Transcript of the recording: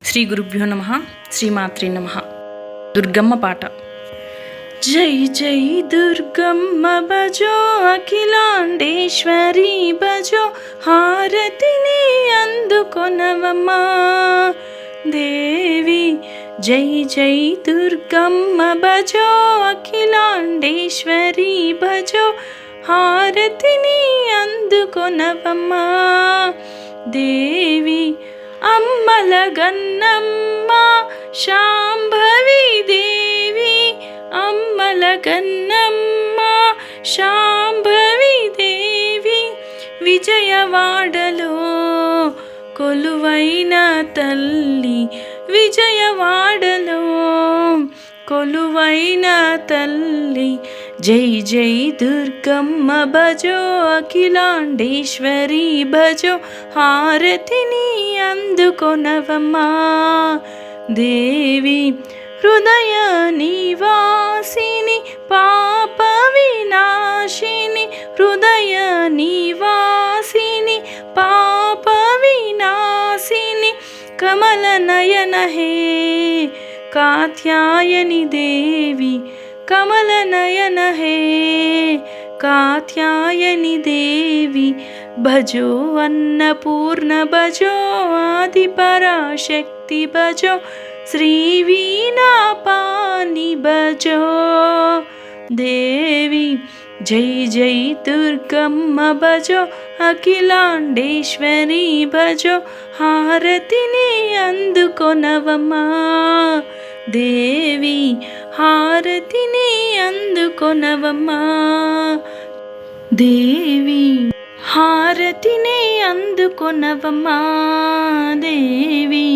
శ్రీ గురుభ్యో నమః. శ్రీమాత్రే నమః. దుర్గమ్మ పాట. జై జై దుర్గమ్మ భజో, అఖిలాండేశ్వరి భజో, హారతిని అందుకొనవమ్మా దేవి. జై జై దుర్గమ్మ భజో, అఖిలాండేశ్వరి భజో, హారతిని అందుకొనవమ్మా దేవి. అమ్మల గన్నమ్మ శాంభవి దేవి, అమ్మల గన్నమ్మ శాంభవి దేవి, విజయవాడలో కొలువైన తల్లి, విజయవాడలో కొలువైన తల్లి. జై జై దుర్గమ్మ భజో, అఖిలాండేశ్వరి భజో, హారతిని అందుకొనవమ్మా దేవి. హృదయ నివాసిని పాప వినాశిని, హృదయ నివాసిని పాప వినాశిని, కమల నయన హే కాత్యాయని దేవి, కమల నయన హే కాత్యాయని దేవి. భజో అన్నపూర్ణ భజో, ఆది పరాశక్తి భజో, శ్రీ వీణా పాని భజో దేవి. జై జై దుర్గమ్మ భజో, అఖిలాండేశ్వరి భజో, హారతిని అందుకొనవమ్మా దేవి, హారతిని అందుకొనవమ్మా దేవి, హారతిని అందుకొనవమ్మా దేవి.